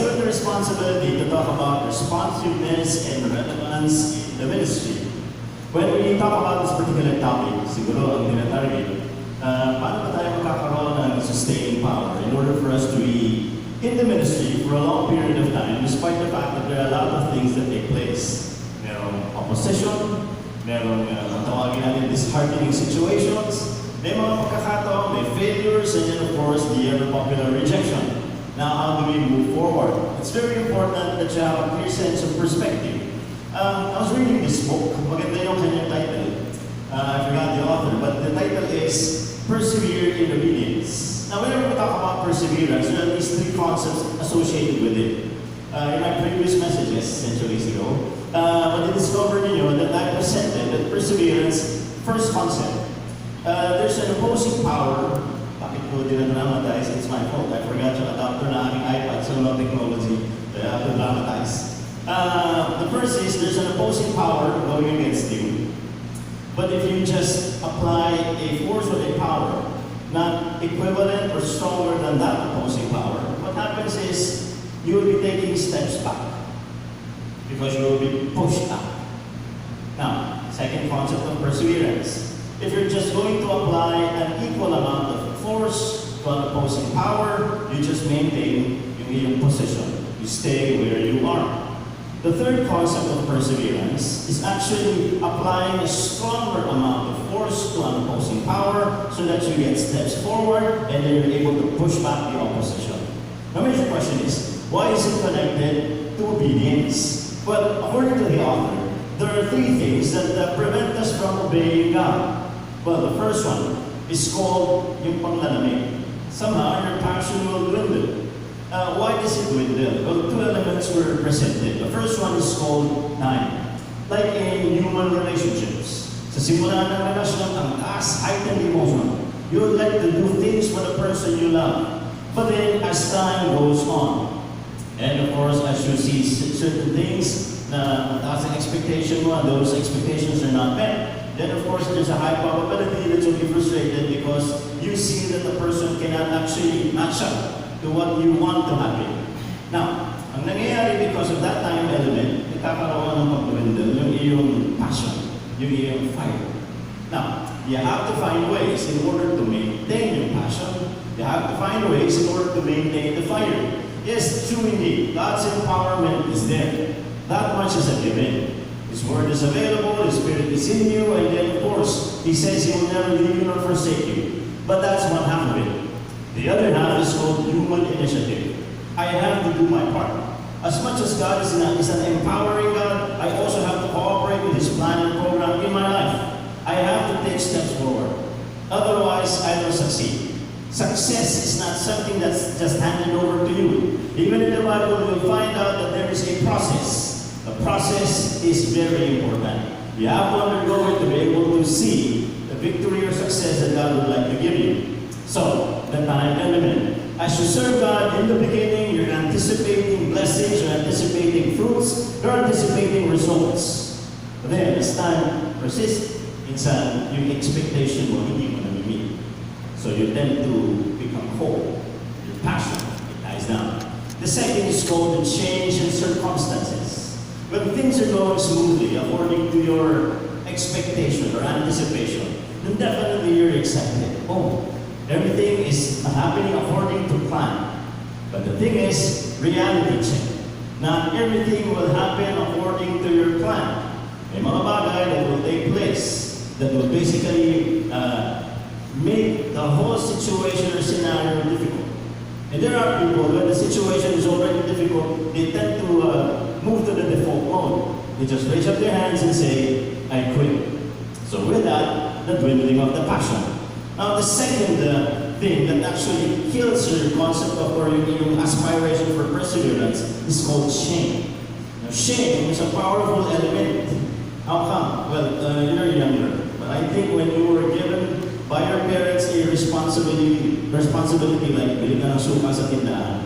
given the responsibility to talk about responsiveness and relevance in the ministry. When we talk about this particular topic, siguro ang tinatarget, paano ba tayo magkakaroon ng sustaining power in order for us to be in the ministry for a long period of time, despite the fact that there are a lot of things that take place. Merong opposition, merong tawagin natin disheartening situations, may mga pagkakataon, may failures, and then of course the ever-popular rejection. Now, how do we move forward? It's very important that you have a clear sense of perspective. I was reading this book, maganda yung kanyang title. I forgot the author, but the title is Persevere in Obedience. Now, whenever we talk about perseverance, there are at least three concepts associated with it. In my previous messages, centuries ago, when I discovered that I presented that perseverance, first concept, there's an opposing power. Bakit ko dinadramatize? It's my fault. I forgot yung adapter na aking iPad, so no technology. I have to dramatize. The first is there's an opposing power going against you. But if you just apply a force or a power not equivalent or stronger than that opposing power, what happens is you will be taking steps back because you will be pushed back. Now, second concept of perseverance. If you're just going to apply an equal amount of force to an opposing power, you just maintain your position. You stay where you are. The third concept of perseverance is actually applying a stronger amount of force to an opposing power so that you get steps forward and then you're able to push back the opposition. Now, the question is, why is it connected to obedience? Well, according to the author, there are three things that prevent us from obeying God. Well, the first one is called yung panglalamig. Somehow, your passion will dwindle. Why does it dwindle? Well, two elements were presented. The first one is called time. Like in human relationships. Sa simula ng relasyon, ang taas, heightened emotion. You would like to do things for the person you love. But then, as time goes on, and of course, as you see certain things na mataas ang expectation mo, and those expectations are not met, then of course, there's a high probability that you'll be frustrated because you see that the person cannot actually match up to what you want to happen. Now, ang nangyayari because of that time element, nagkakaroon ng pag-dwindle yung iyong passion, yung iyong fire. Now, you have to find ways in order to maintain your passion. You have to find ways in order to maintain the fire. Yes, true indeed. God's empowerment is there. That much is a given. His word is available, His Spirit is in you, and then of course, He says He will never leave you nor forsake you. But that's one half of it. The other half is called human initiative. I have to do my part. As much as God is an empowering God, I also have to cooperate with His plan and program in my life. I have to take steps forward. Otherwise, I don't succeed. Success is not something that's just handed over to you. Even in the Bible, you'll find out that there is a process. The process is very important. You have to undergo it to be able to see the victory or success that God would like to give you. So, the time element. As you serve God in the beginning, you're anticipating blessings, you're anticipating fruits, you're anticipating results. But then, as time persists, minsan yung expectation mo hindi mo na-meet. So you tend to become cold. Your passion, it dies down. The second is called the change in circumstances. When things are going smoothly, according to your expectation or anticipation, then definitely you're excited. Oh, everything is happening according to plan. But the thing is, reality check. Not everything will happen according to your plan. May mga bagay that will take place that will basically make the whole situation or scenario difficult. And there are people, when the situation is already difficult, they tend to move to the default mode. They just raise up their hands and say, I quit. So with that, the dwindling of the passion. Now the second thing that actually kills your concept of or your aspiration for perseverance is called shame. Now shame is a powerful element. How come? Well, you're younger. But I think when you were given by your parents a responsibility like bili ka ng suka sa tindahan,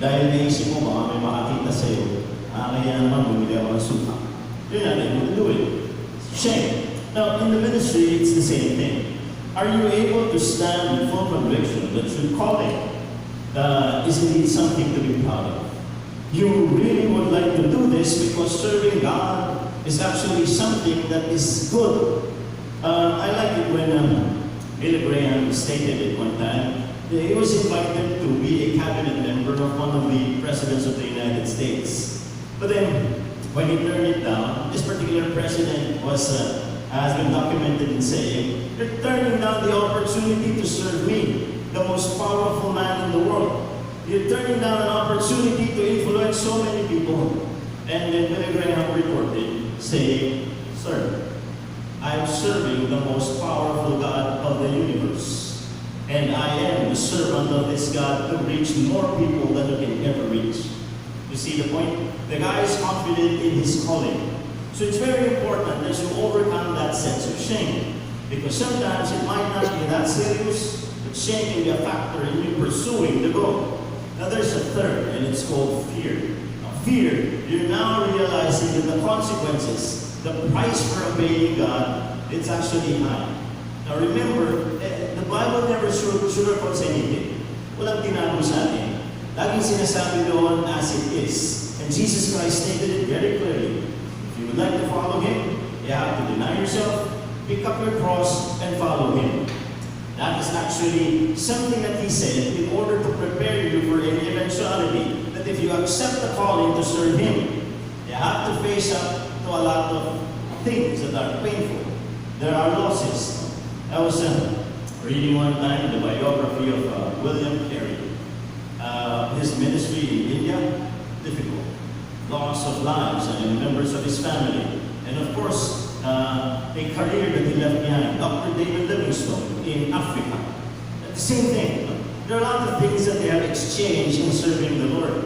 dahil naisip mo baka may makakita sa'yo, kaya naman bumili ako ng suka. You're not able to do it. Shame. Now, in the ministry, it's the same thing. Are you able to stand in full conviction that your calling is indeed something to be proud of. You really would like to do this because serving God is actually something that is good. I like it when Billy Graham stated it one time. He was invited to be a cabinet member of one of the presidents of the United States. But then, when he turned it down, this particular president has been documented in saying, "You're turning down the opportunity to serve me, the most powerful man in the world. You're turning down an opportunity to influence so many people." And then Billy Graham reported, saying, "Sir, I'm serving the most powerful God of the universe. And I am the servant of this God to reach more people than you can ever reach." You see the point? The guy is confident in his calling. So it's very important that you overcome that sense of shame. Because sometimes it might not be that serious, but shame can be a factor in you pursuing the goal. Now there's a third, and it's called fear. Now, fear, you're now realizing that the consequences, the price for obeying God, it's actually high. Now remember, the Bible never sugarcoats anything. Walang tinago sa atin. Laging sinasabi doon as it is. And Jesus Christ stated it very clearly. If you would like to follow Him, you have to deny yourself, pick up your cross, and follow Him. That is actually something that He said in order to prepare you for any eventuality. That if you accept the calling to serve Him, you have to face up to a lot of things that are painful. There are losses. I was reading one time the biography of William Carey. His ministry in India, difficult. Loss of lives and members of his family. And of course, a career that he left behind. Dr. David Livingstone in Africa. The same thing. There are a lot of things that they have exchanged in serving the Lord.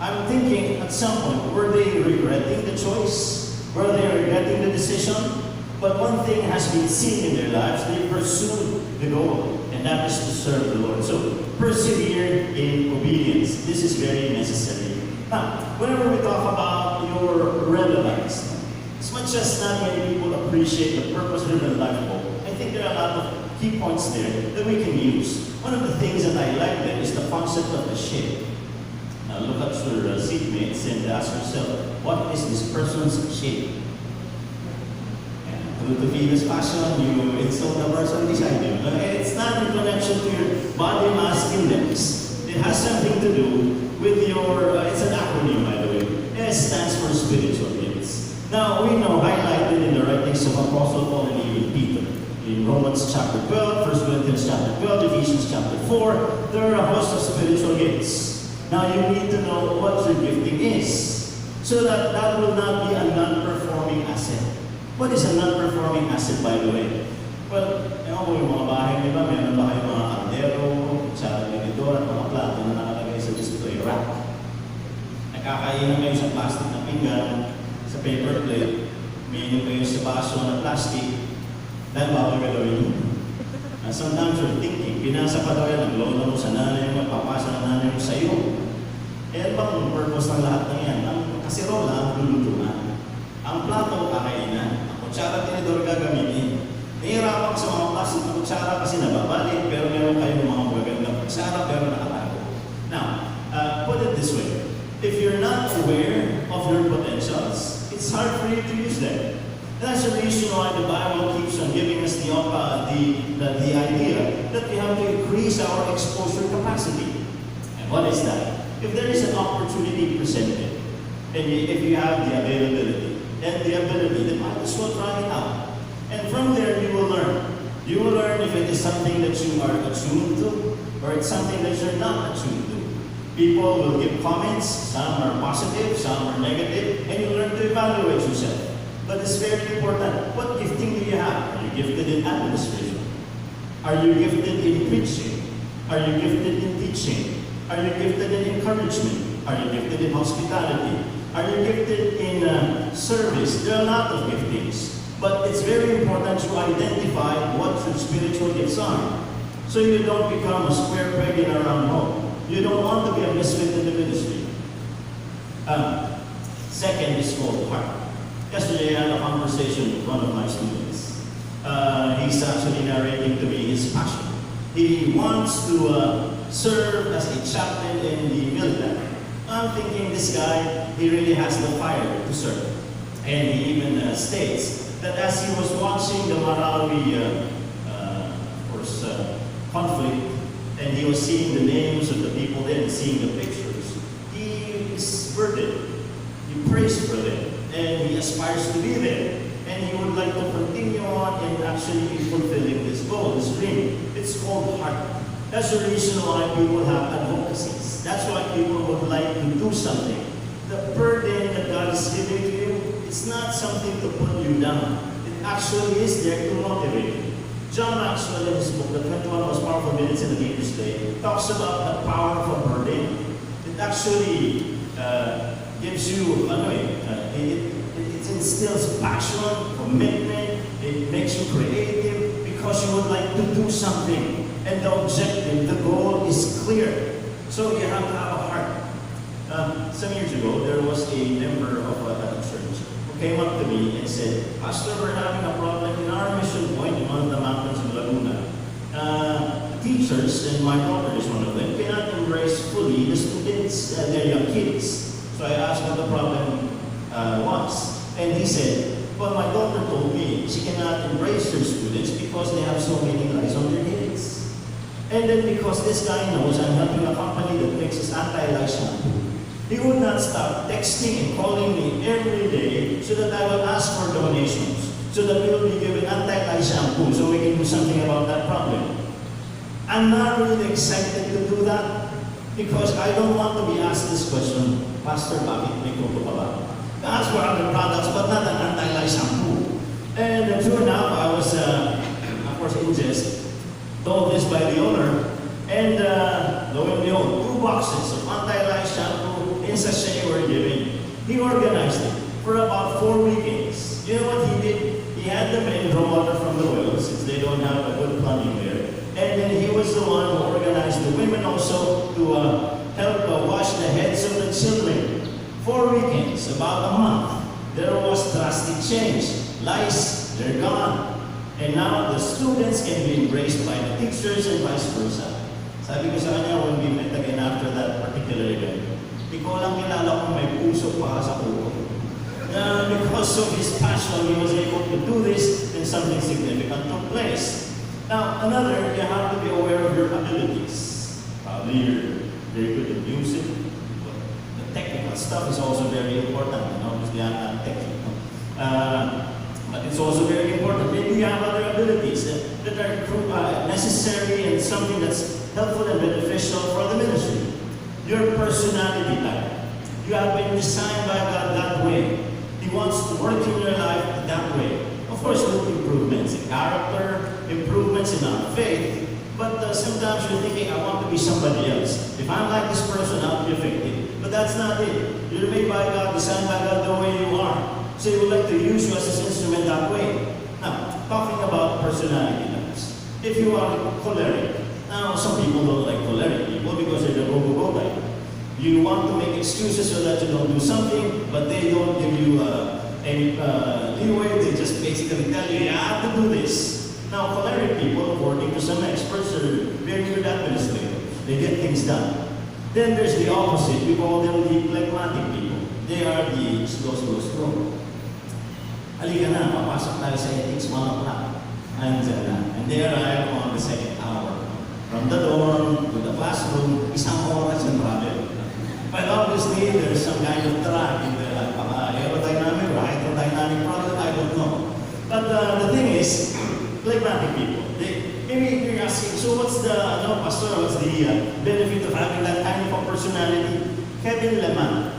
I'm thinking at some point, were they regretting the choice? Were they regretting the decision? But one thing has been seen in their lives, they pursued the goal, and that is to serve the Lord. So, persevere in obedience. This is very necessary. Now, whenever we talk about your relevance, as much as not many people appreciate the purpose-driven life goal, I think there are a lot of key points there that we can use. One of the things that I like there is the concept of the shape. Now, look at your seatmates and ask yourself, what is this person's shape? To Febias fashion, you install the person beside you. It's not in connection to your body mass index. It has something to do with your, it's an acronym by the way. S stands for spiritual gifts. Now we know, highlighted in the writings of Apostle Paul and even Peter. In Romans chapter 12, 1 Corinthians chapter 12, Ephesians chapter 4, there are a host of spiritual gifts. Now you need to know what your gifting is, so that that will not be a non-performing asset. What is a non-performing asset, by the way? Well, yung mga bahay, di ba? Meron ba kayong mga kaldero, sa tinidor, at mga plato na nakalagay sa display rack? Nakakainan kayo sa plastic na pinggan, sa paper plate, umiinom kayo sa baso na plastic, dahil bawal gagawin yun. Sometimes you're thinking, pinasa pa daw yan, naglolo mo sa nanay mo, papasa ng nanay mo sa iyo. Eh, bang purpose ng lahat ng yan? Ang kasirola, lulutuan. Ang plato, kakainan. Ang kutsara, tinidor gagamitin. Nahihirapan ka sa mga plastic na kutsara kasi nababalik, pero meron kayong mga magagandang kutsara, pero nakatago. Now, put it this way. If you're not aware of your potentials, it's hard for you to use them. And that's the reason why the Bible keeps on giving us the idea that we have to increase our exposure capacity. And what is that? If there is an opportunity presented, and if you have the availability, and the ability, then might as well try it out. And from there, you will learn. You will learn if it is something that you are attuned to, or it's something that you're not attuned to. People will give comments, some are positive, some are negative, and you learn to evaluate yourself. But it's very important. What gifting do you have? Are you gifted in administration? Are you gifted in preaching? Are you gifted in teaching? Are you gifted in encouragement? Are you gifted in hospitality? Are you gifted in service? There are a lot of giftings. But it's very important to identify what your spiritual gifts are. So you don't become a square peg in a round hole. You don't want to be a misfit in the ministry. Second is called heart. Yesterday I had a conversation with one of my students. He's actually narrating to me his passion. He wants to serve as a chaplain in the military. I'm thinking this guy, he really has the fire to serve. And he even states that as he was watching the Marawi, conflict, and he was seeing the names of the people there and seeing the pictures, he is burdened. He prays for them, and he aspires to be there. And he would like to continue on in actually fulfilling this goal, this dream. It's called heart. That's the reason why people have advocacies. That's why people would like to do something. The burden that God is giving to you, it's not something to put you down. It actually is there to motivate you. John Maxwell, in his book, The 21 Most Powerful Minutes in a Leader's Day, talks about the power of a burden. It actually gives you, it instills passion, commitment, it makes you creative because you would like to do something. And the objective, the goal is clear. So you have to have a heart. Some years ago, there was a member of a church who came up to me and said, Pastor, we're having a problem in our mission point in one of the mountains of Laguna. Teachers, and my daughter is one of them, cannot embrace fully the students, their young kids. So I asked what the problem was. And he said, well, my daughter told me she cannot embrace her students because they have so many lies on their heads. And then because this guy knows I'm helping a company that makes his anti-lie shampoo, he would not stop texting and calling me every day so that I will ask for donations, so that we will be given anti-lie shampoo so we can do something about that problem. I'm not really excited to do that because I don't want to be asked this question, Pastor, bakit may kuto ka ba? Ask for other products, but not an anti-lie shampoo. And sure enough, I was, of course, in jest, told this by the owner, and lo and behold, 2 boxes of anti-lie shampoo in sachet were given. He organized it for about 4 weekends. You know what he did? He had the men draw water from the well, since they don't have a good plumbing there. And then he was the one who organized the women also to help wash the heads of the children. 4 weekends, about a month, there was drastic change. Lies, they're gone. And now the students can be embraced by the teachers and vice versa. Sabi ko sa kanya when we met again after that particular event, ikaw lang kilala kong may puso pa sa kuko. Because of his passion, he was able to do this and something significant took place. Now, another, you have to be aware of your abilities. Probably you're very good at music. The technical stuff is also very important. Obviously, I'm not technical. But it's also very important. Maybe you have other abilities that are necessary and something that's helpful and beneficial for the ministry. Your personality type. You have been designed by God that way. He wants to work in your life that way. Of course, with improvements in character, improvements in our faith, but sometimes you're thinking, I want to be somebody else. If I'm like this person, I'll be affected. But that's not it. You're made by God, designed by God the way you are. So he would like to use you as his instrument that way. Now, talking about personality types. If you are choleric, now some people don't like choleric people because they're the go-go-go type. You want to make excuses so that you don't do something, but they don't give you any leeway. They just basically tell you, you have to do this. Now, choleric people, according to some experts, are very good administrators. They get things done. Then there's the opposite. We call them the phlegmatic people. They are the slow. Halika na, papasok tayo sa ethics, 1 o'clock. Andyan na. And they arrive on the second hour. From the dorm to the classroom, 1 oras yung travel. But obviously, there's some kind of track in the aerodynamic or hydrodynamic problem, I don't know. But the thing is, phlegmatic people, maybe you're asking, so what's the, Pastor, what's the benefit of having that kind of a personality? Kevin Leman,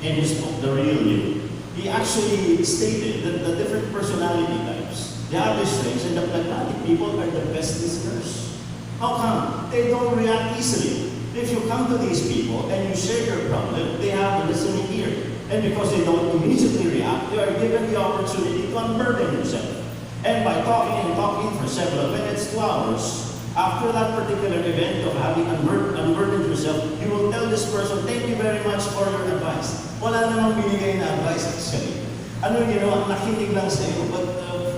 in his book, The Real You, he actually stated that the different personality types, they have their strengths, and the phlegmatic people are the best listeners. How come? They don't react easily. If you come to these people and you share your problem, they have a listening ear. And because they don't immediately react, you are given the opportunity to unburden yourself. And by talking for several minutes, 2 hours, after that particular event of having unburdened yourself, you will tell this person, thank you very much for your advice. Wala namang binigay na advice actually. Ano yung ginawa? Nakinig lang sa iyo, but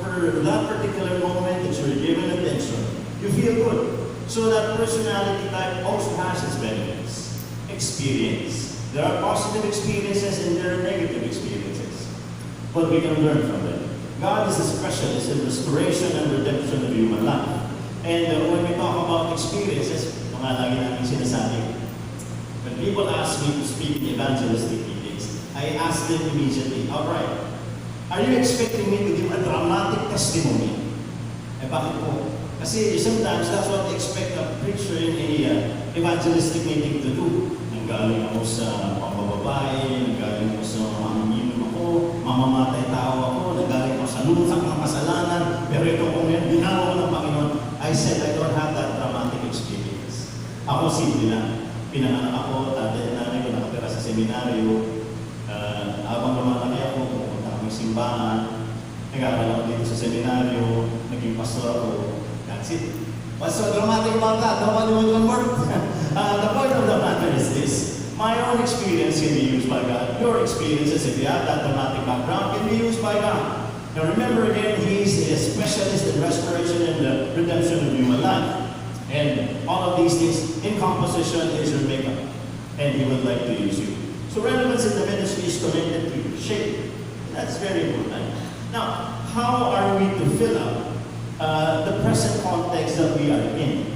for that particular moment that you're given attention, you feel good. So that personality type also has its benefits. Experience. There are positive experiences and there are negative experiences. But we can learn from them. God is a specialist in restoration and redemption of human life. And when we talk about experiences, mga lagi namin sinasabi, when people ask me to speak in evangelistic meetings, I ask them immediately, alright, are you expecting me to give a dramatic testimony? Eh bakit po? Kasi sometimes that's what they expect a preacher in a evangelistic meeting to do. Nanggaling ako sa pambababae, nanggaling ako sa mamiminom ako, mamamatay tao ako, nanggaling ako sa lusak ng kasalanan, pero ito kung yan, ginawa ko ng Panginoon, I said I don't have that dramatic experience. Ako simple lang. Pinanganak ako, tatay at nanay ko nakatira sa seminaryo. Habang lumalaki ako, pumunta kami simbahan. Nag-aaral ako dito sa seminaryo, naging pastor ako. That's it. What's so dramatic about that? Nobody will convert. The point of the matter is this. My own experience can be used by God. Your experiences, if you have that dramatic background, can be used by God. Now remember again, He is a specialist in restoration and the redemption of human life. And all of these things in composition is your makeup. And He would like to use you. So relevance in the ministry is connected to your shape. That's very important. Now, how are we to fill up the present context that we are in?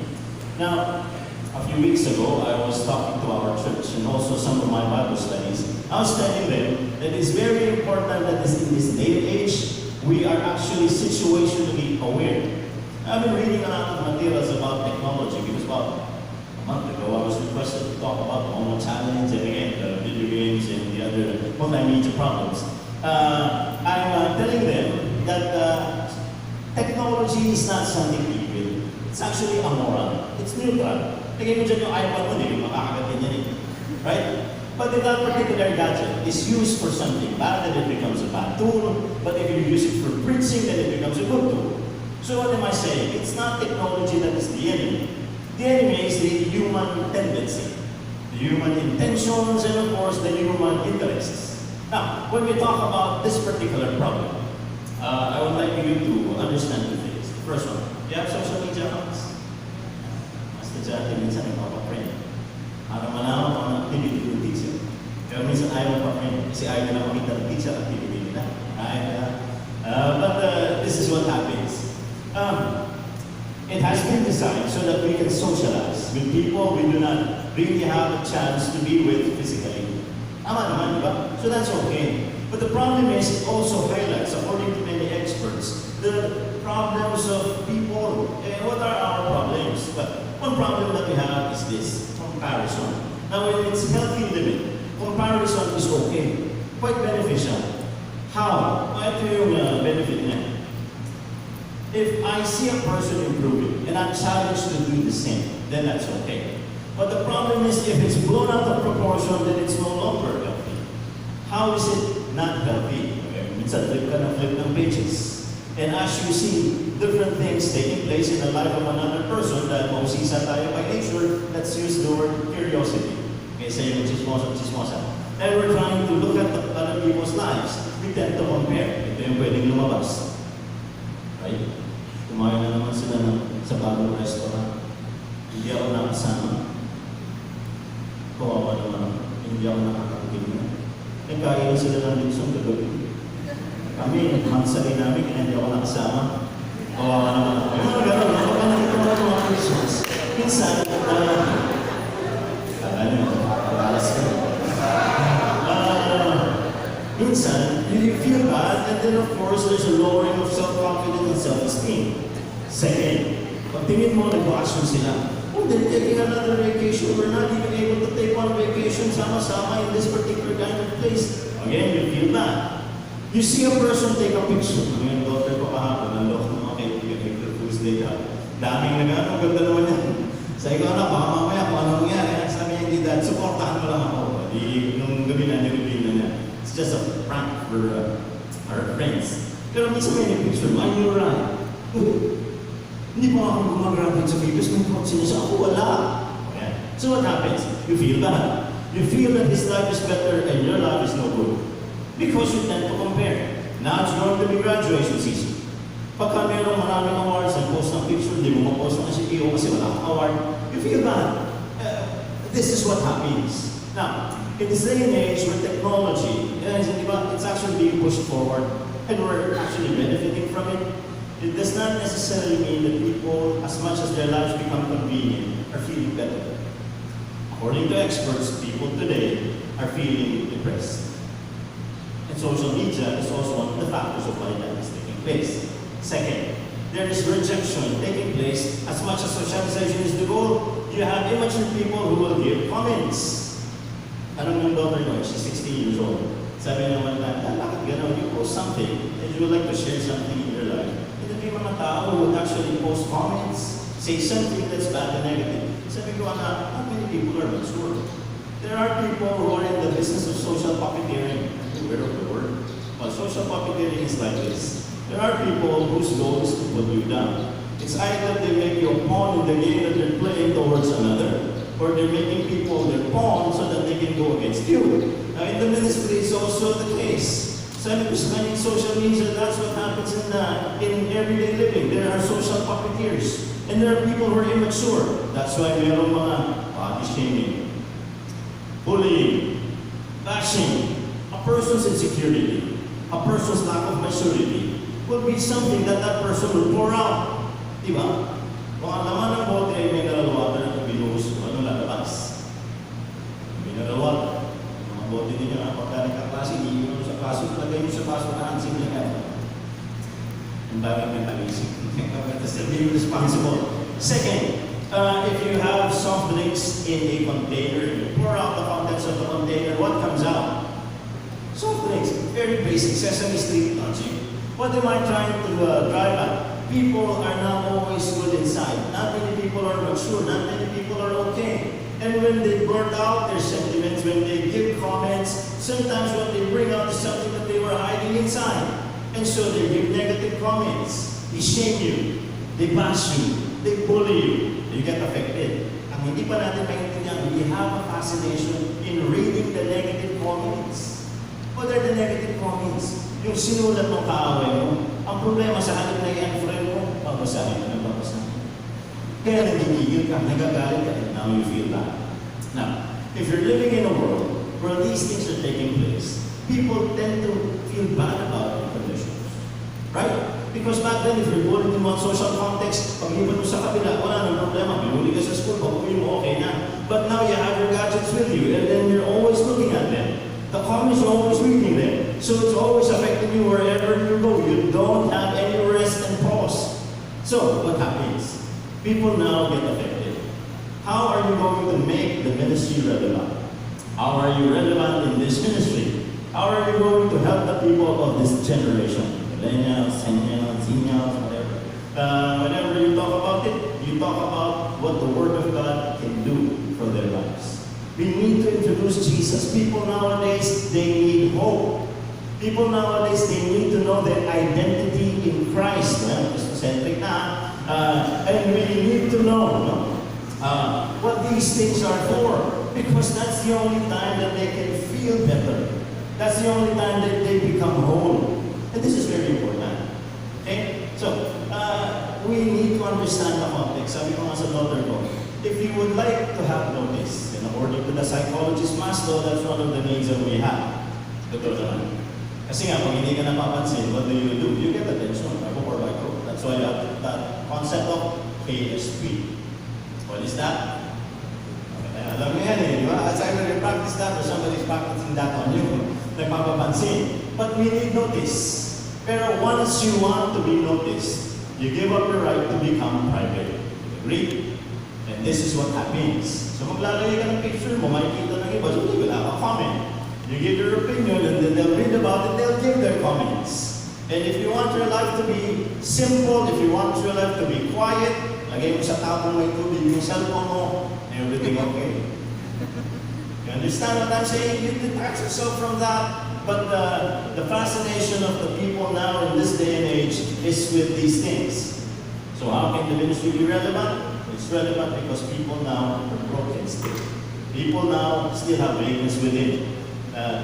Now, a few weeks ago, I was talking to our church and also some of my Bible studies. I was telling them that it's very important that in this day and age, we are actually situationally aware. I've been reading a lot of materials about technology because about a month ago I was requested to talk about the Homo challenge and again the video games and the other multimedia problems. I'm telling them that technology is not something evil. It's actually amoral. It's neutral. Lagay mo dyan yung iPad mo, hindi mo makakagat yan eh. Right? But if that particular gadget is used for something bad, then it becomes a bad tool. But if you use it for preaching, then it becomes a good tool. So what am I saying? It's not technology that is the enemy. The enemy is the human tendency, the human intentions, and of course the human interests. Now, when we talk about this particular problem, I would like you to understand two things. The first one, you have social media accounts. Mas na-chatting minsan nagpapa-friend. Para malaman kung ang activity ng teacher. Pero minsan ayaw pa-friend kasi ayaw na makita ng teacher activity nila. But this is what happens. It has been designed so that we can socialize with people we do not really have a chance to be with physically. Tama naman, di ba? So that's okay. But the problem is, it also highlights, according to many experts, the problems of people. And what are our problems? But one problem that we have is this, comparison. Now, in its healthy limit, comparison is okay, quite beneficial. How? Ito yung benefit niya. If I see a person improving and I'm challenged to do the same, then that's okay. But the problem is if it's blown out of proportion, then it's no longer healthy. How is it not healthy? Okay, it's a flip ng pages. And as you see different things taking place in the life of another person, dahil mausisa tayo by nature, let's use the word curiosity. Okay, say yung chismosa. And we're trying to look at other people's lives. We tend to compare. Ito yung pwedeng lumabas. Right? Kumain na naman sila sa bagong restaurant. Hindi ako nakasama. Kawawa naman ako. Hindi ako nakakatingin. Nagkain na sila ng linsong kagabi. Kami, mansali namin, kaya hindi ako nakasama. Kawawa naman ako. Mga gano'n, kapag nakita mo ng mga Christmas, minsan, alas ka. Minsan, you feel bad, and then of course, there's a lowering of self-confidence and self-esteem. Second, pag tingin mo, nag-vacation sila. Oh, they're taking another vacation. We're not even able to take one vacation sama-sama in this particular kind of place. Again, you feel bad. You see a person take a picture. Yung daughter ko kahapon, nalok ng mga kaibigan, April Fool's Day ka. Daming nag-ano, ganda naman yan. Sa ikaw na, baka mamaya kung anong nangyari. Sabi niya, hindi dad, supportahan mo lang ako. Nung gabi na, nireview na niya. It's just a prank for our friends. Pero minsan may picture, I'm your right. Hindi pa ako gumagraduate sa Febias, kung kotse niya sa ako, wala. Okay. So what happens? You feel bad. You feel that his life is better and your life is no good. Because you tend to compare. Now it's going to be graduation season. Pagka mayroong maraming awards and post ng picture, di mo ma-post ng CTO kasi wala kang award, you feel bad. This is what happens. Now, in this day and age with technology, it's actually being pushed forward and we're actually benefiting from it. It does not necessarily mean that people, as much as their lives become convenient, are feeling better. According to experts, people today are feeling depressed. And social media is also one of the factors of why that is taking place. Second, there is rejection taking place. As much as socialization is the goal, you have immature people who will give comments. Anong yung daughter ko? She's 16 years old. Sabi naman na, bakit gano'n? You post something and you would like to share something in your life. And then may mga tao who would actually post comments, say something that's bad and negative. Sabi ko, not many people are mature. There are people who are in the business of social puppeteering. Are you aware of the word? Well, social puppeteering is like this. There are people whose goal is to put you down. It's either they make you a pawn in the game that they're playing towards another, or they're making people their pawn so that they can go against you. Now, in the ministry, it's also the case. So, in social media, that's what happens in everyday living. There are social puppeteers. And there are people who are immature. That's why mayroong mga body shaming, bullying, bashing, a person's insecurity, a person's lack of maturity will be something that person will pour out. Diba? Kung ang laman ng bote ay mineral water at binuhos, ano lalabas? Mineral water. Mga bote ninyo, pagka nagkaklase, hindi mo sa kaso, lagay mo sa kaso na hansing lang yan. Ang bagay may talisik. That's being responsible. Second, if you have soft drinks in a container, you pour out the contents of the container, what comes out? Soft drinks, very basic, Sesame Street logic. What am I trying to drive at? People are not always good inside. Not many people are mature. Not many people are okay. And when they blurt out their sentiments, when they give comments, sometimes what they bring out is something that they were hiding inside. And so they give negative comments. They shame you. They bash you. They bully you. You get affected. Ang hindi pa natin maintindihan, we have a fascination in reading the negative comments. What are the negative comments? Yung sinulat ng kaaway mo, ang problema sa halip na i-unfriend mo, babasahin ka ng babasahin. Kaya nagigigil ka, nagagalit ka, and now you feel bad. Now, if you're living in a world where these things are taking place, people tend to feel bad about their conditions. Right? Because back then, if you're bullied in one social context, pag-ibon mo sa kabila, wala nang problema, binuli ka sa school, pag-uwi mo, okay na. But now you have your gadgets with you, and then you're always looking at them. The comments are always reading them. So it's always affecting you wherever you go. You don't have any rest and pause. So what happens? People now get affected. How are you going to make the ministry relevant? How are you relevant in this ministry? How are you going to help the people of this generation? Millennials, centennials, seniors, whatever. Whenever you talk about it, you talk about what the Word of God can do for their lives. We need to introduce Jesus. People nowadays, they need hope. People nowadays, they need to know their identity in Christ. Christocentric na. And we need to know what these things are for. Because that's the only time that they can feel better. That's the only time that they become whole. And this is very important. Okay? So, we need to understand the context. Sabi ko nga sa daughter ko, if you would like to have notice, and according to the psychologist Maslow, that's one of the needs that we have. Totoo naman. Kasi nga, pag hindi ka napapansin, what do? You get attention, by hook or by crook. That's why that concept of KSP. What is that? Okay, alam mo yan di ba? As either you practice that or somebody's practicing that on you, nagpapapansin. But we need notice. Pero once you want to be noticed, you give up your right to become private. Agree? And this is what happens. So maglalagay ka ng picture mo, makikita ng iba, so wala ka comment. You give your opinion and then they'll read about it, they'll give their comments. And if you want your life to be simple, if you want your life to be quiet, lagay mo sa tapong may tubig yung cellphone mo, everything okay. You understand what I'm saying? You detach yourself from that. But the fascination of the people now in this day and age is with these things. So how can the ministry be relevant? It's relevant because people now are broken still. People now still have vagueness within.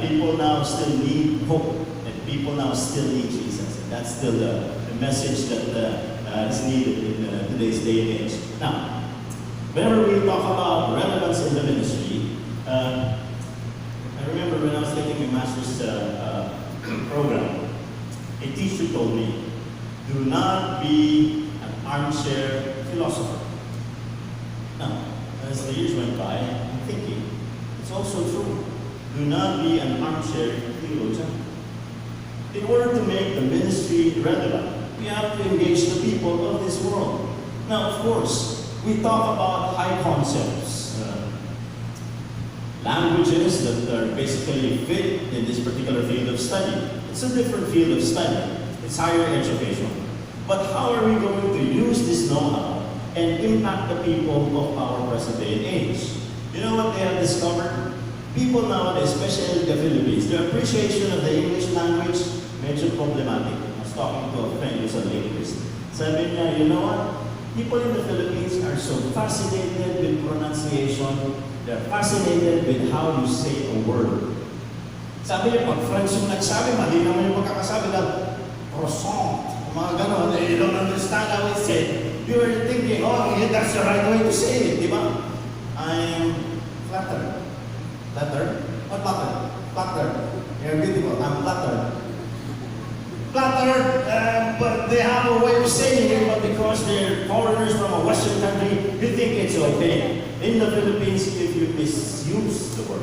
People now still need hope. And people now still need Jesus. And that's still the a message that is needed in today's day and age. Now, whenever we talk about relevance in the ministry, I remember when I was taking my master's program, a teacher told me, do not be an armchair philosopher. Now, as the years went by, I'm thinking, it's also true. Do not be an armchair theologian. In order to make the ministry relevant, we have to engage the people of this world. Now, of course, we talk about high concepts, languages that are basically fit in this particular field of study. It's a different field of study. It's higher education. But how are we going to use this know-how and impact the people of our present day and age? You know what they have discovered? People nowadays, especially in the Philippines, their appreciation of the English language medyo problematic. I was talking to a friend who's a linguist. Sabi niya, you know what? People in the Philippines are so fascinated with pronunciation. They're fascinated with how you say a word. Sabi niya, pag French yung nagsabi, mali naman yung pagkakasabi ng croissant, mga ganon, you don't understand how it's said. You were thinking, oh, yeah, that's the right way to say it, di ba? I'm flattered. Flattered? What flattered? Flattered. You're beautiful. I'm flattered. Flattered, but they have a way of saying it, but because they're foreigners from a Western country, you think it's okay. In the Philippines, if you misuse the word,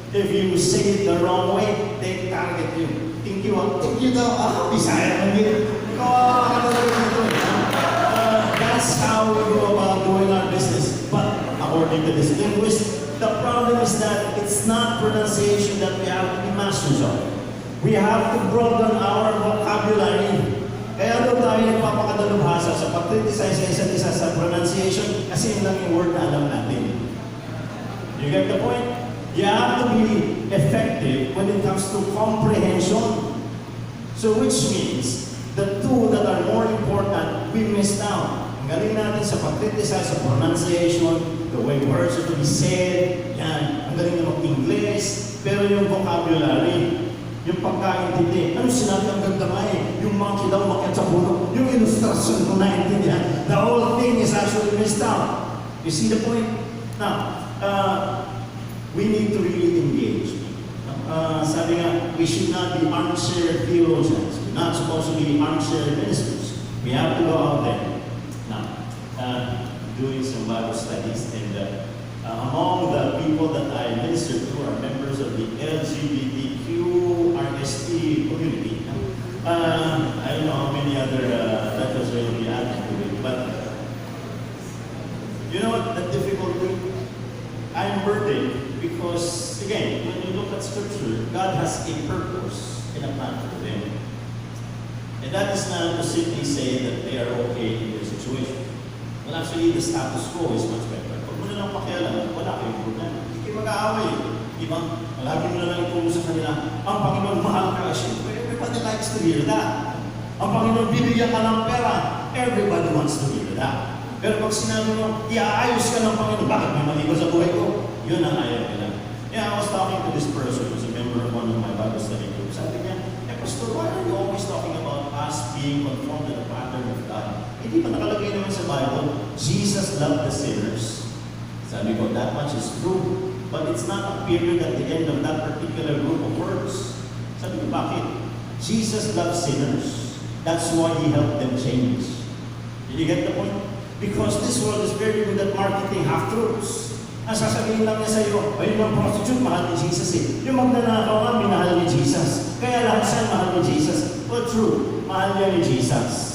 if you say it the wrong way, they target you. Think you daw, Bisaya man din. That's how we go about doing our business. But according to this linguist, the problem is that it's not pronunciation that we have to be masters of. We have to broaden our vocabulary. Kaya daw tayo nagpapakadalubhasa sa pag-criticize sa isa't isa sa pronunciation kasi yun lang yung word na alam natin. You get the point? You have to be effective when it comes to comprehension. So which means, the two that are more important, we missed out. Ang galing natin sa pag-criticize sa pronunciation, the way words are to be said, yan. Ang galing na mag-English, pero yung vocabulary, yung pagkaintindi, ano sinabi ang ganda nga eh, yung monkey daw makiat sa puno, yung illustrasyon mo naintindihan, the whole thing is actually missed out. You see the point? Now, we need to really engage. Sabi nga, we should not be armchair theologians. We're not supposed to be armchair ministers. We have to go out there. Now, doing some Bible studies, and among the people that I minister to are members of the LGBTQ RST community. I don't know how many other letters will be added to it, but you know what the difficulty? I'm burdened because, again, when you look at Scripture, God has a purpose and a plan for them. And that is not to simply say that they are okay in their situation. Well, actually, the status quo is much better. Pag mo na lang pakialam, wala kayong problema. Hindi kayo mag-aaway. Diba? Lagi mo na lang itulong sa kanila, ang Panginoon mahal ka. Everybody likes to hear that. Ang Panginoon bibigyan ka ng pera. Everybody wants to hear that. Pero pag sinabi mo, iaayos ka ng Panginoon, bakit may mali ba sa buhay ko? Yun ang ayaw nila. Yeah, I was talking to this person who's a member of one of my Bible study groups. Sabi niya, Pastor, why are you always talking about us being conformed to the pattern of God? Hindi ba nakalagay naman sa Bible, Jesus loved the sinners? Sabi ko, that much is true. But it's not a period at the end of that particular group of words. Sabi ko, bakit? Jesus loved sinners. That's why He helped them change. Did you get the point? Because this world is very good at marketing half-truths. Ang sasabihin lang niya sa iyo, ayun ang prostitute, mahal ni Jesus eh. Yung magnanakaw nga, minahal ni Jesus. Kaya lahat siya mahal ni Jesus. Well, true, mahal niya ni Jesus.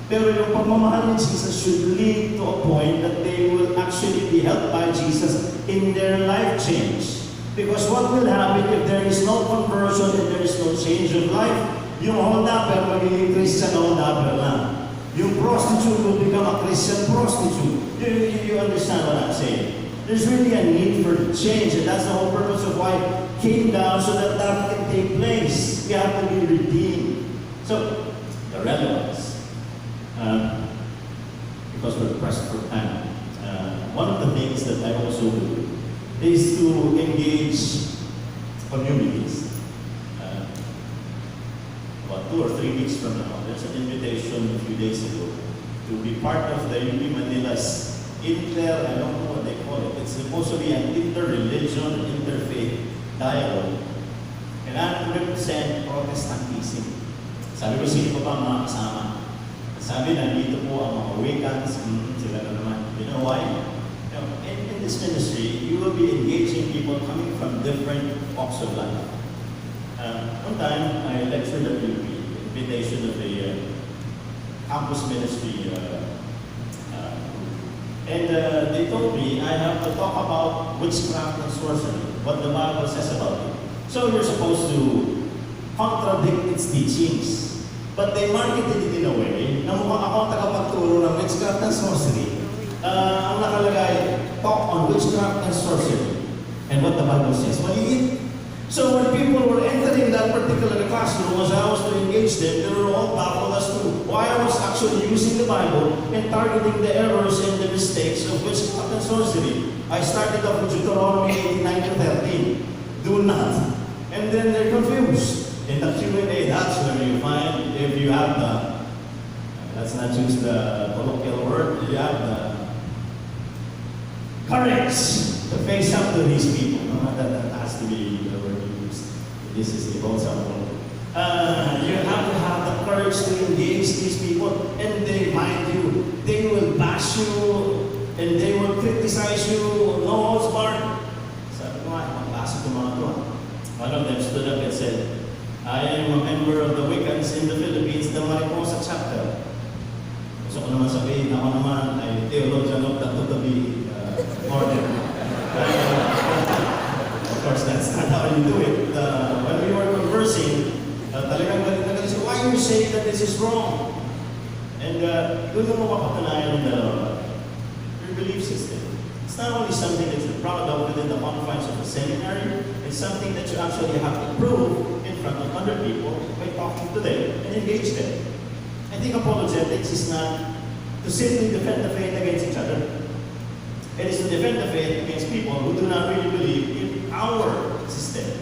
Pero yung pagmamahal ni Jesus should lead to a point that they will actually be helped by Jesus in their life change. Because what will happen if there is no conversion and there is no change of life? Yung hold-upper, magiging Christian hold-upper lang. Yung prostitute will become a Christian prostitute. You understand what I'm saying? There's really a need for change, and that's the whole purpose of why it came down, so that that can take place. We have to be redeemed. So, the relevance. Because we're pressed for time. One of the things that I also do is to engage communities. About 2 or 3 weeks from now, there's an invitation a few days ago to be part of the UP Manila's I don't know what they call it. It's supposed to be an inter-religion, interfaith dialogue. And I represent Protestantism. Sabi ko, sino pa mga kasama? Sabi, nandito po ang mga Wiccans, sila na naman. You know why? In this ministry, you will be engaging people coming from different walks of life. One time, I lectured at UP, invitation of the campus ministry, and they told me I have to talk about witchcraft and sorcery, what the Bible says about it. So you're supposed to contradict its teachings. But they marketed it in a way na mukhang ako ang tagapagturo ng witchcraft and sorcery. Ang nakalagay, talk on witchcraft and sorcery. And what the Bible says. Maliit. So when people were entering that particular classroom, as I was to engage them, they were all baffled as to why I was actually using the Bible and targeting the errors and the mistakes of witchcraft and sorcery. I started off with Deuteronomy 8:9-13. Do not. And then they're confused. In the Q&A, that's where you find, if you have the, let's not use the colloquial word, you have the courage to face up to these people. That has to be the word used. This is the whole sample. You have to have the courage to engage these people, and they mind you. They will bash you, and they will criticize you, no holds barred. Sabi ko nga, magbasa ko mga to. One of them stood up and said, I am a member of the Wiccans in the Philippines, the Mariposa chapter. Gusto ko naman sabihin, ako naman ay theologian of the totally order. Of course, that's not how you do it. When we were conversing, talagang galit siya, why you say that this is wrong? And doon mo mapapatunayan ng dalawa. Your belief system. It's not only something that you're proud of within the confines of the seminary, it's something that you actually have to prove in front of other people by talking to them and engage them. I think apologetics is not to simply defend the faith against each other. It is to defend the faith against people who do not really believe in our system,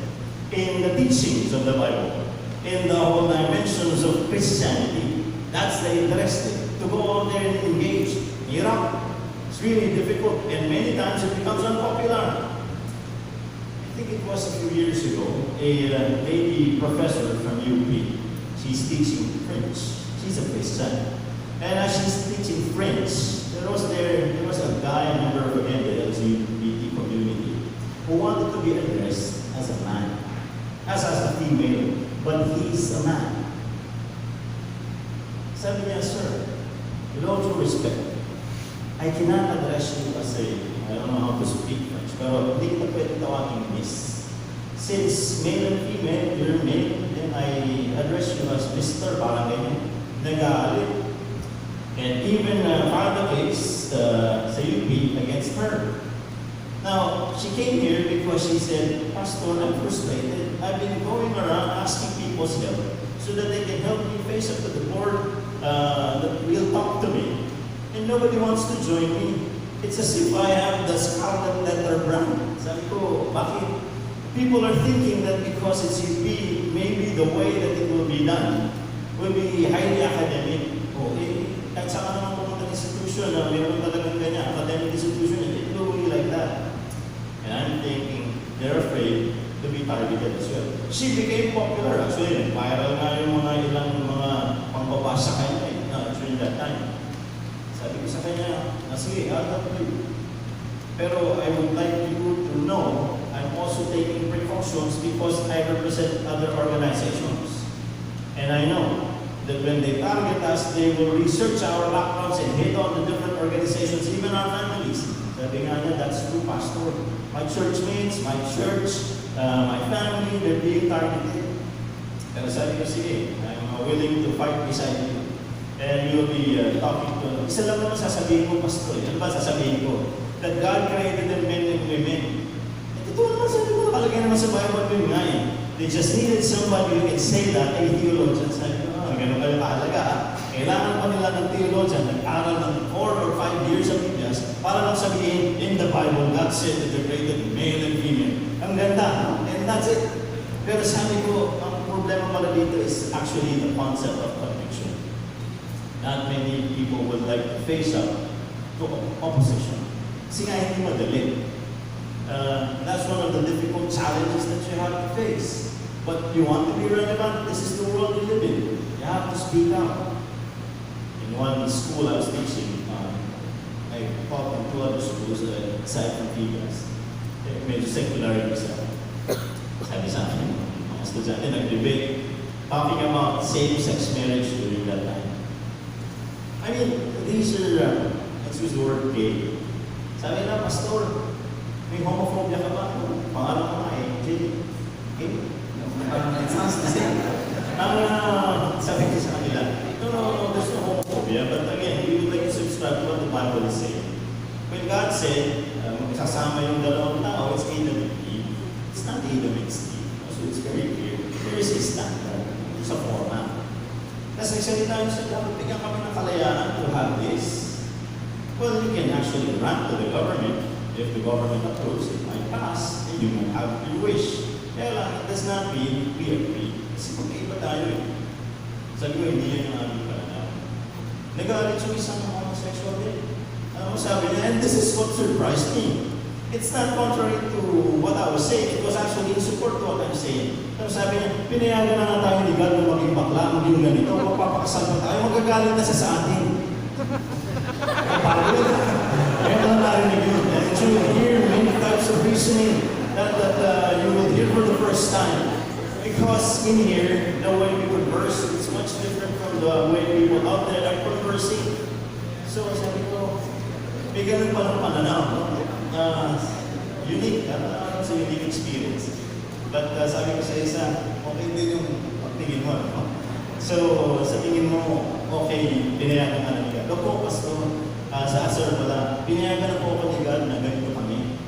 in the teachings of the Bible, in the whole dimensions of Christianity. That's the interesting. To go out there and engage. Hirap. It's really difficult, and many times it becomes unpopular. I think it was a few years ago, a lady professor from UP, she's teaching French. She's a Christian. And as she's teaching French, there was a guy, a member of again, the LGBT community, who wanted to be addressed as a man, as a female, but he's a man. Sabi niya, sir, with all due respect, I cannot address you as I don't know how to speak French, pero hindi kita pwede tawagin miss. Since male and female, you're male, then I address you as Mr. Parang ganyan, nag-aalit. And even filed a case sa UP against her. Now, she came here because she said, Pastor, I'm frustrated. I've been going around asking people's help so that they can help me face up to the board that will talk to me. And nobody wants to join me. It's as if I have the scarlet letter brand. Sabi ko, bakit? People are thinking that because it's UP, maybe the way that it will be done will be highly academic. Kahit saan ka naman pumunta institution na meron talagang ganyan, academic institution, it will be like that. And I'm thinking, they're afraid to be targeted as well. She became popular. Actually, viral nga yung ilang mga pangbabasa kanya during that time. Sabi ko sa kanya, sige, I'll help you. Pero I would like you to know, I'm also taking precautions because I represent other organizations. And I know that when they target us, they will research our backgrounds and hit on the different organizations, even our families. Sabi nga niya, that's true, Pastor. My church mates, my church, my family, they're being targeted. Pero sabi ko, sige, I'm willing to fight beside you. And you'll be talking to, isa lang naman sasabihin ko, Pastor. Ano ba sasabihin ko? That God created them men and women. Ito naman sabi ko, nakalagay naman sa Bible yun nga eh. They just needed somebody who can say that, a theologian. Sabi ko, ganun kayo kahalaga. Kailangan pa nila ng theologian, nag-aral ng 4 or 5 years of Febias para lang sabihin, in the Bible, God said that they're created male and female. Ang ganda, and that's it. Pero sabi ko, ang problema pala dito is actually the concept of conviction. Not many people would like to face up to opposition. Kasi nga hindi madali. That's one of the difficult challenges that you have to face. But you want to be relevant, this is the world we live in. You have to speak out. In one school I was teaching, I taught in 2 other schools aside from Febias. Medyo secular yung isa. Sabi sa akin, mga estudyante nag-debate talking about same-sex marriage during that time. I mean, these are, let's use the word gay. Sabi na, Pastor, may homophobia ka ba? Pangalan ko nga Jay. Gay? It sounds the same. Sabi ko sa kanila, no, there's no homophobia, but again, we would like to subscribe to what the Bible is saying. When God said, sasama yung dalawang tao, it's Adam and Eve. It's not Adam and Steve. So it's very clear. There is a standard. It's a format. Kasi nagsalita yung sa dapat, bigyan kami ng kalayaan to have this. Well, you can actually run to the government. If the government approves, it might pass, and you might have your wish. Kaya lang, it does not mean we agree. Kasi magkaiba tayo eh. Sabi ko, hindi yan yung aming kalalaman. Nagalit yung isang homosexual din. Sabi niya, and this is what surprised me. It's not contrary to what I was saying. It was actually in support to what I'm saying. Sabi niya, pinayagan na nga tayo ni God na maging bakla, maging ganito, magpapakasal pa tayo, magagalit na siya sa atin. Kaya lang narinig yun. And you will hear many types of reasoning that you will hear for the first time. Because in here, the way we converse is much different from the way people out there are conversing. So sabi ko, may ganun pa ng pananaw, no? Unique, it's a unique experience. But sabi ko sa isa, okay din yung pagtingin mo, no? So, sa tingin mo, okay, pinayagan ka na ni God. Opo, Pastor, sa Asar pala, pinayagan na po ako ni God na ganito kami.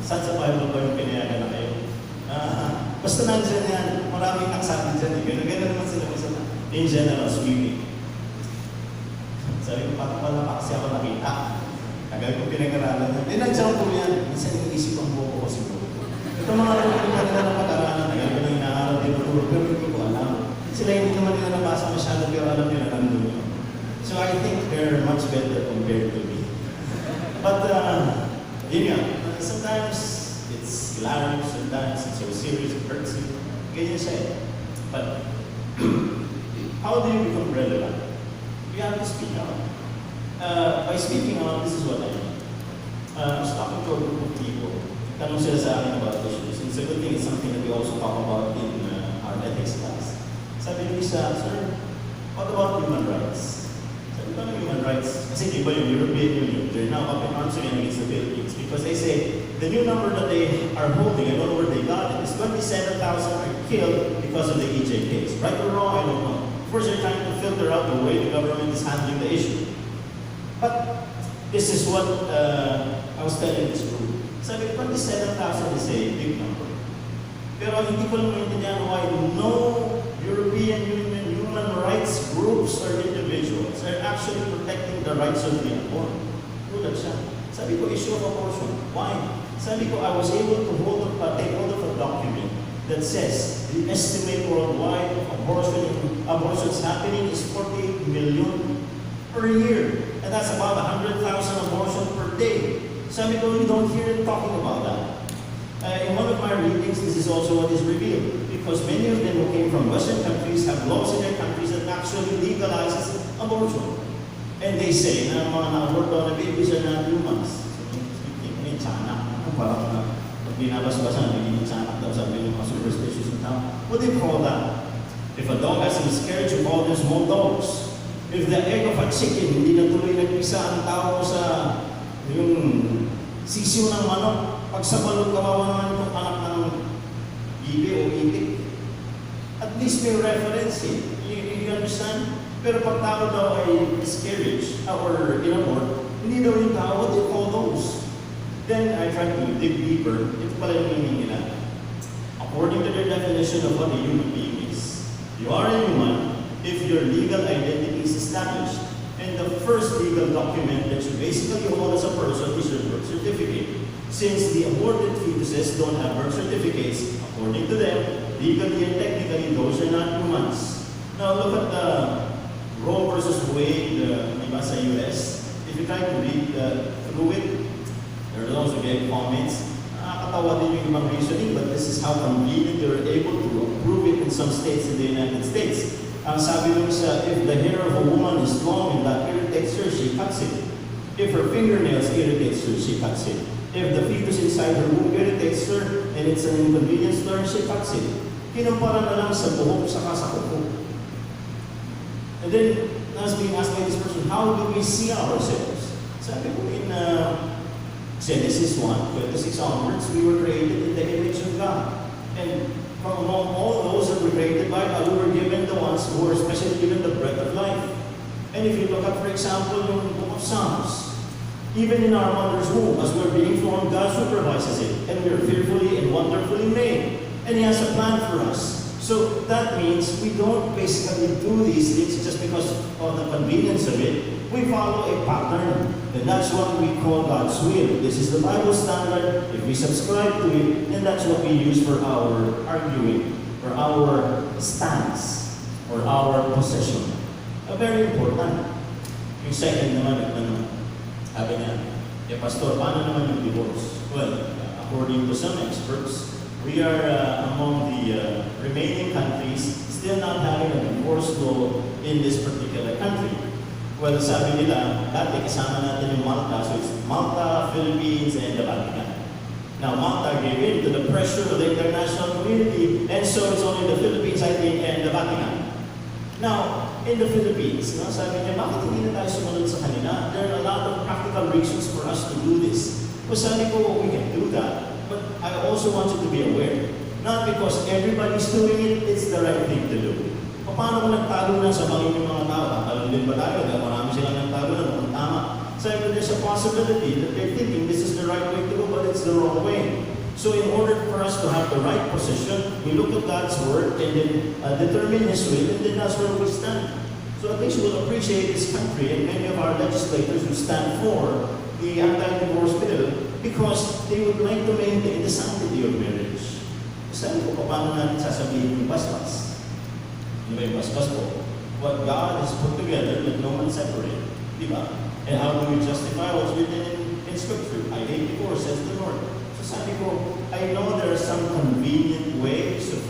Saan sa Bible ba yung pinayagan na kayo? Basta nandyan yan, maraming naksabi dyan. Ganun naman sila in general speaking. Sabi ko, pala kasi ako nakita. Kagaya ko pinag-aralan niya. Nandiyan po yan. Minsan iniisip ang buko ko siguro. Ito mga lalo kanila na pag-aralan. Kagaya ko nang inaaral din ako. Pero hindi ko alam. Sila hindi naman nila nabasa masyado. Pero alam nila nandun yun. So I think they're much better compared to me. But, yun nga. Sometimes it's hilarious. Sometimes it's so serious. It hurts you. Ganyan siya eh. But, how do you become relevant? You have to speak out. By speaking out, this is what I mean. I was talking to a group of people. Tanong sila sa akin about issues. It's a good thing, it's something that we also talk about in our ethics class. Sabi nila isa, sir, what about human rights? Sabi ko, human rights? Kasi di ba yung European Union, they're now up in arms again against the Philippines because they say the new number that they are holding, I don't know where they got it, is 27,000 are killed because of the EJ case. Right or wrong, I don't know. First, they're trying to filter out the way the government is handling the issue. But this is what I was telling this group. Sabi, 27,000 is a big number. Pero hindi ko lang maintindihan why no European Union human rights groups or individuals are actually protecting the rights of the unborn. Gulat siya. Sabi ko, issue of abortion. Why? Sabi ko, I was able to take hold of a document that says the estimate worldwide of abortions happening is 48 million per year. And that's about 100,000 abortions per day. Sabi ko, we don't hear it talking about that. In one of my readings, this is also what is revealed. Because many of them who came from Western countries have laws in their countries that actually legalizes abortion. And they say na mga na-abort daw na babies are not humans. May tiyanak. Parang pag binabas-basan, nagiging tiyanak daw sabi ng mga superstitious ng tao. What do you call that? If a dog has a miscarriage, you call them small dogs. If the egg of a chicken, hindi na tuloy nagpisa ang tao sa yung sisiw ng manok, pag sa balon kawawa naman itong anak ng ibe o itik. At least may reference eh. You understand? Pero pag tao daw ay miscarriage or inabort, hindi daw yung tao, what do you call those? Then I tried to dig deeper. Ito pala yung meaning nila. According to their definition of what a human being is, you are a human if your legal identity is established. And the first legal document that you basically hold as a person is your birth certificate. since the aborted fetuses don't have birth certificates, according to them, legally and technically, those are not humans. Now look at the Roe versus Wade, sa US. If you try to read through it, there are those who get comments. Nakakatawa din yung ibang reasoning, but this is how convenient they were able to approve it in some states in the United States. Ang sabi nung isa, if the hair of a woman is long and that irritates her, she cuts it. If her fingernails irritates her, she cuts it. If the fetus inside her womb irritates her and it's an inconvenience to her, she cuts it. Kinumpara na lang sa buhok saka sa kuko. And then, I was being asked by this person, how do we see ourselves? Sabi ko in Genesis 1:26 onwards, we were created in the image of God. And from among all those that were created by God, we were given the ones who were especially given the breath of life. And if you look at, for example, the book of Psalms, even in our mother's womb, as we're being formed, God supervises it. And we're fearfully and wonderfully made. And He has a plan for us. So that means we don't basically do these things just because of the convenience of it. We follow a pattern. And that's what we call God's will. This is the Bible standard. If we subscribe to it, then that's what we use for our arguing, for our stance, or our possession. Very important. Yung second naman, sabi niya, Pastor, paano naman yung divorce? Well, according to some experts, we are among the remaining countries still not having a divorce law in this particular country. Well, sabi nila, dati kasama natin yung Malta, so it's Malta, Philippines, and the Vatican. Now, Malta gave in to the pressure of the international community, and so it's only the Philippines, I think, and the Vatican. Now, in the Philippines, sabi niya, bakit hindi na tayo sumunod sa kanila? There are a lot of practical reasons for us to do this. Well, sabi ko, we can do that. But I also want you to be aware, not because everybody's doing it, it's the right thing to do. Paano kung nagtalo na sa bangin yung mga tao? Talo din ba tayo? Dahil marami silang nagtalo na kung tama. So there's a possibility that they're thinking this is the right way to go, but it's the wrong way. So in order for us to have the right position, we look at God's Word and then determine His will, and then that's where we stand. So at least we'll appreciate this country and many of our legislators who stand for the anti-divorce bill because they would like to maintain the sanctity of marriage. Sabi ko, paano natin sasabihin yung basbas? Ano ba yung basbas po? What God has put together, let no man separate. Di ba? And how do we justify what's written in Scripture? I hate divorce, says the Lord. So sabi ko, I know there are some convenient ways of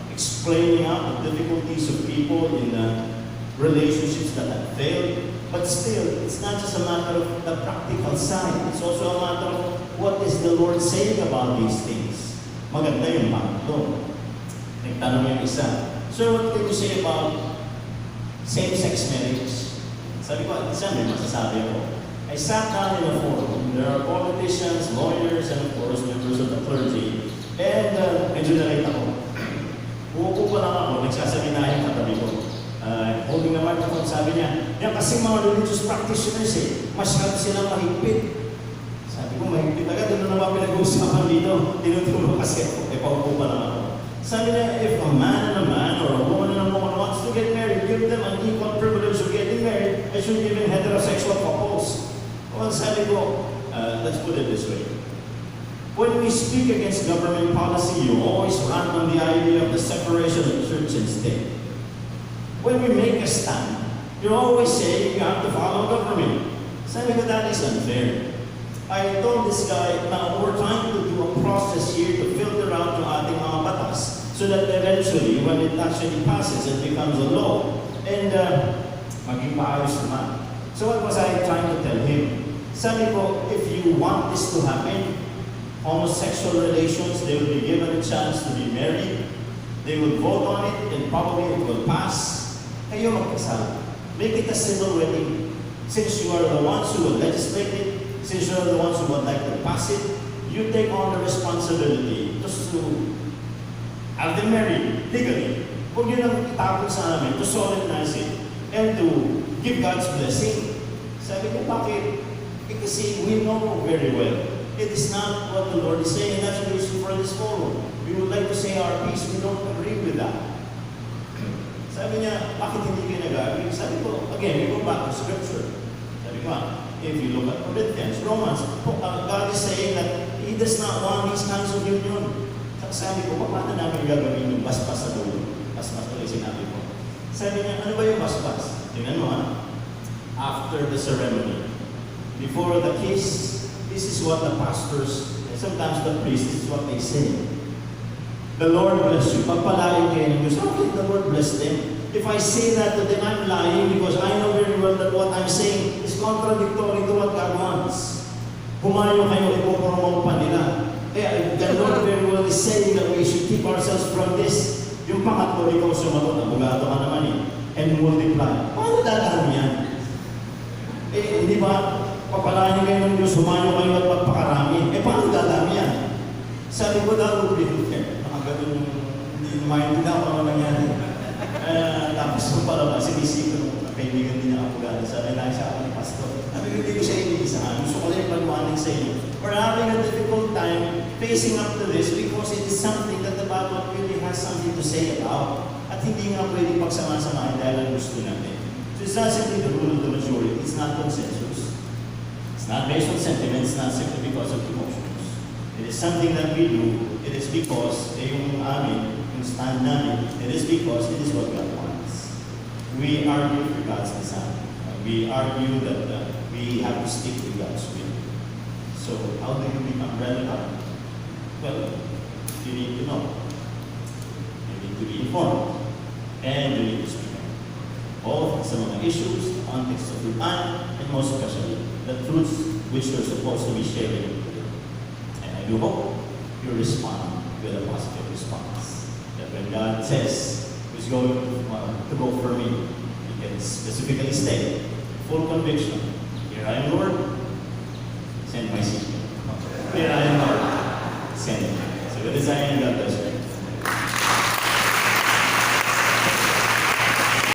explaining out the difficulties of people in relationships that have failed. But still, it's not just a matter of the practical side. It's also a matter of what is the Lord saying about these things. Maganda yung bakto. Nagtanong yung isa, Sir, what can you say about same-sex marriage? Sabi ko, isa may masasabi ako. I sat down in a forum. There are politicians, lawyers, and of course, members of the clergy. And medyo nalate ako. Uupo pa lang ako, nagsasabi na yung katabi ko. Holding the microphone, sabi niya, yan kasi mga religious practitioners masyado silang mahigpit. Sabi ko, mahigpit agad, doon na naman pinag-uusapan dito. Tinutulong kasi ako, paupo pa lang ako. Sabi niya, if a man and a man or a woman and a woman wants to get married, give them an equal privilege of getting married, I should give in heterosexual couples. Well, sabi ko, let's put it this way. When we speak against government policy, you always run on the idea of the separation of church and state. When we make a stand, you're always saying you have to follow government. Sabi ko, that is unfair. I told this guy, now we're trying to do a process here to filter out yung ating mga batas so that eventually, when it actually passes, it becomes a law. And maging maayos naman. So what was I trying to tell him? Sabi ko, if you want this to happen, homosexual relations, they will be given a chance to be married. They will vote on it and probably it will pass. Kayo magkasal. Make it a civil wedding. Since you are the ones who will legislate it, since you are the ones who would like to pass it, you take on the responsibility just to have them married legally. Huwag yun ang itapon sa amin to solemnize it and to give God's blessing. Sabi ko, bakit? Kasi we know very well it is not what the Lord is saying, and that's the reason for this forum. We would like to say our piece, we don't agree with that. Sabi niya, bakit hindi kayo nag-agree? Sabi ko, again, we go back to Scripture. Sabi ko, if you look at Corinthians, Romans, God is saying that He He does not want these kinds of union. Sabi ko, paano namin gagawin yung basbas sa dulo? Basbas tuloy sinabi ko. Sabi niya, ano ba yung basbas? Tingnan mo after the ceremony, before the kiss, this is what the pastors, and sometimes the priests, this is what they say. The Lord bless you. Pagpalain kayo ng Diyos. How can the Lord bless them? If I say that to them, I'm lying because I know very well that what I'm saying is contradictory to what God wants. Humayo kayo, ipopromote pa nila. Kaya the Lord very well is saying that we should keep ourselves from this. Yung pangatlo, ikaw sumagot, abogado ka naman and multiply. Paano dadaan yan? Hindi ba, papalain kayo ng Diyos, humayo kayo at magpakarami. Paano dadaan yan? Sabi ko, that would be nakaganon, hindi maintindihan ko ano nangyari. Tapos nung pala ba, sinisip ko nung kaibigan din ang abogado, sabi lang siya ako ni Pastor. Sabi ko, hindi ko siya iniisahan. Gusto ko lang yung pagwanig sa inyo. We're having a difficult time facing up to this because it is something that the Bible really has something to say about. At hindi nga pwede pagsama-samahin dahil ang gusto natin. So it's not simply the rule of the majority. It's not consensus. It's not based on sentiments. It's not simply because of emotions. It is something that we do. It is because, yung amin, yung stand namin, it is because it is what God wants. We argue for God's design. We argue that we have to stick to God's will. So, how do you become relevant? Well, you need to know. You need to be informed. And you need to speak up. Both sa mga issues, the context of your time, and most especially, the truths which you're supposed to be sharing. And I do hope you respond with a positive response. That when God says He's going to go for me, He can specifically state, full conviction, here I am, Lord, send my seed. Here I am, Lord, send me. So with this, I end up.